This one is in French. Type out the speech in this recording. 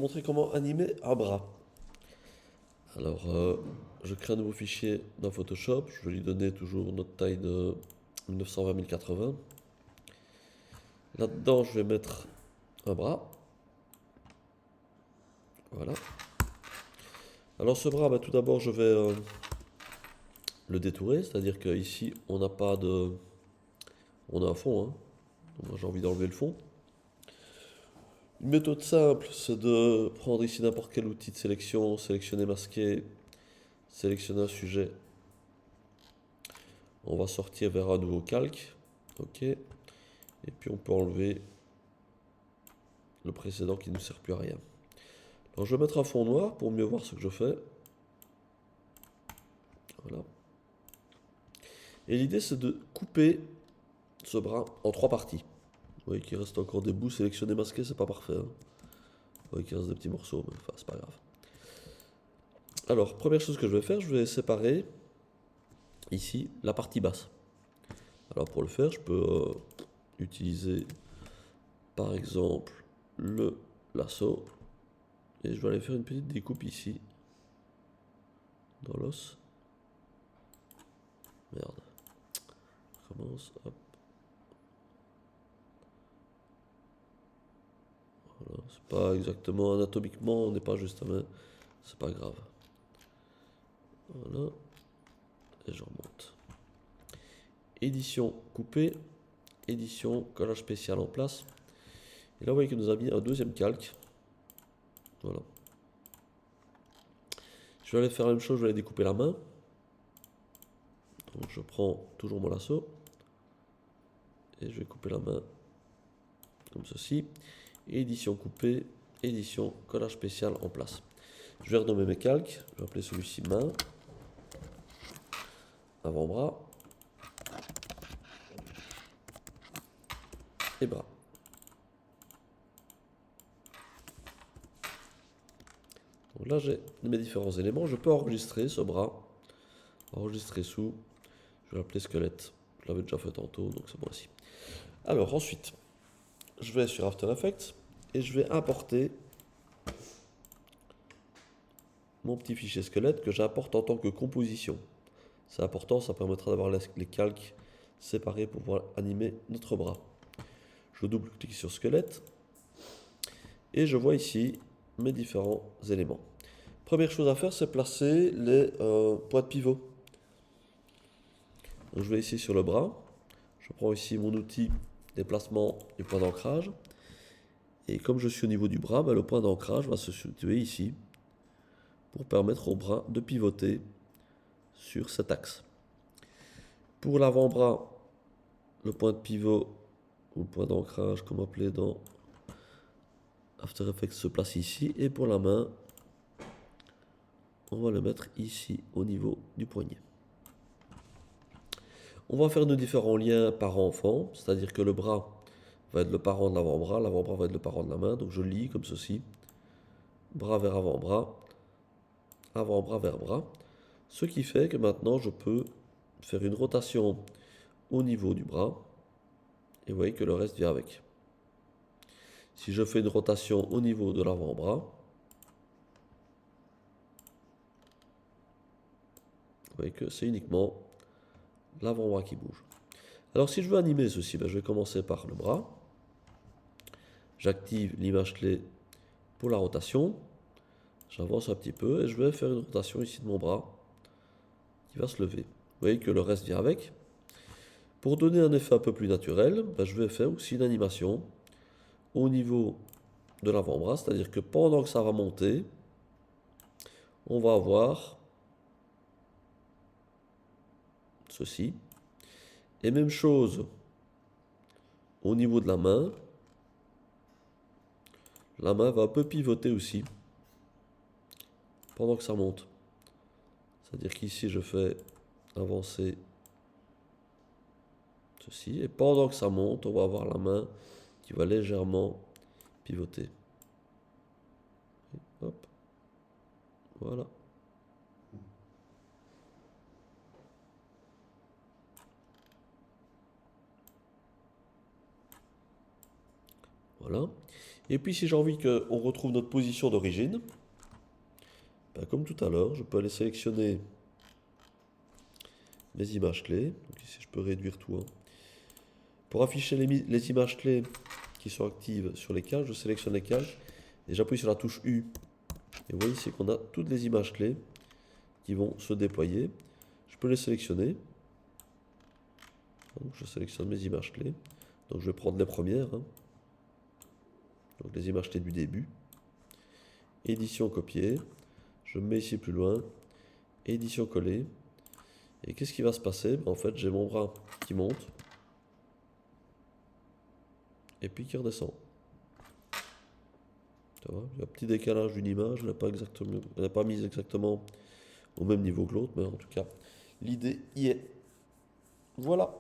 Montrer comment animer un bras. Alors, je crée un nouveau fichier dans Photoshop. Je vais lui donner toujours notre taille de 1920 x 1080. Là-dedans, je vais mettre un bras. Voilà. Alors, ce bras, tout d'abord, je vais le détourer. C'est-à-dire qu'ici, on n'a pas de. On a un fond. Hein. Donc, moi, j'ai envie d'enlever le fond. Une méthode simple, c'est de prendre ici n'importe quel outil de sélection, sélectionner masquer, sélectionner un sujet. On va sortir vers un nouveau calque. OK. Et puis on peut enlever le précédent qui ne nous sert plus à rien. Alors je vais mettre un fond noir pour mieux voir ce que je fais. Voilà. Et l'idée c'est de couper ce bras en trois parties. Vous voyez qu'il reste encore des bouts sélectionnés masqués, c'est pas parfait. Hein. Vous voyez qu'il reste des petits morceaux, mais enfin c'est pas grave. Alors première chose que je vais faire, je vais séparer ici la partie basse. Alors pour le faire, je peux utiliser par exemple le lasso. Et je vais aller faire une petite découpe ici. Dans l'os. Merde. Je recommence. Hop. Voilà. C'est pas exactement anatomiquement, on n'est pas juste, mais c'est pas grave. Voilà. Et je remonte. Édition coupée. Édition collage spécial en place. Et là, vous voyez qu'il nous a mis un deuxième calque. Voilà. Je vais aller faire la même chose, je vais aller découper la main. Donc je prends toujours mon lasso. Et je vais couper la main comme ceci. Édition coupée, édition collage spécial en place. Je vais renommer mes calques. Je vais appeler celui-ci main, avant-bras et bras. Donc là, j'ai mes différents éléments. Je peux enregistrer ce bras, enregistrer sous. Je vais l'appeler squelette. Je l'avais déjà fait tantôt, donc c'est bon aussi. Alors ensuite, je vais sur After Effects et je vais importer mon petit fichier squelette que j'importe en tant que composition. C'est important, ça permettra d'avoir les calques séparés pour pouvoir animer notre bras. Je double-clique sur squelette et je vois ici mes différents éléments. Première chose à faire, c'est placer les points de pivot. Donc, je vais ici sur le bras. Je prends ici mon outil déplacement du point d'ancrage. Et comme je suis au niveau du bras, le point d'ancrage va se situer ici pour permettre au bras de pivoter sur cet axe. Pour l'avant-bras, le point de pivot ou le point d'ancrage, comme appelé dans After Effects, se place ici. Et pour la main, on va le mettre ici au niveau du poignet. On va faire nos différents liens parent-enfant, c'est-à-dire que le bras va être le parent de l'avant-bras va être le parent de la main. Donc je lis comme ceci, bras vers avant-bras vers bras. Ce qui fait que maintenant je peux faire une rotation au niveau du bras. Et vous voyez que le reste vient avec. Si je fais une rotation au niveau de l'avant-bras, vous voyez que c'est uniquement l'avant-bras qui bouge. Alors si je veux animer ceci, je vais commencer par le bras. J'active l'image clé pour la rotation. J'avance un petit peu et je vais faire une rotation ici de mon bras qui va se lever. Vous voyez que le reste vient avec. Pour donner un effet un peu plus naturel, je vais faire aussi une animation au niveau de l'avant-bras, c'est-à-dire que pendant que ça va monter, on va avoir ceci. Et même chose au niveau de la main. La main va un peu pivoter aussi pendant que ça monte. C'est-à-dire qu'ici je fais avancer ceci et pendant que ça monte, on va avoir la main qui va légèrement pivoter. Hop. Voilà. Voilà. Et puis si j'ai envie qu'on retrouve notre position d'origine, ben, comme tout à l'heure, je peux aller sélectionner les images clés. Donc ici je peux réduire tout, hein. Pour afficher les images clés qui sont actives sur les caches, je sélectionne les caches et j'appuie sur la touche U. Et vous voyez ici qu'on a toutes les images clés qui vont se déployer. Je peux les sélectionner. Donc je sélectionne mes images clés. Donc je vais prendre les premières, hein. Donc les images clés du début. Édition copier. Je me mets ici plus loin. Édition coller. Et qu'est-ce qui va se passer? En fait, j'ai mon bras qui monte. Et puis qui redescend. Ça va? Il y a un petit décalage d'une image. Elle n'a pas mise exactement au même niveau que l'autre. Mais en tout cas, l'idée y est. Voilà.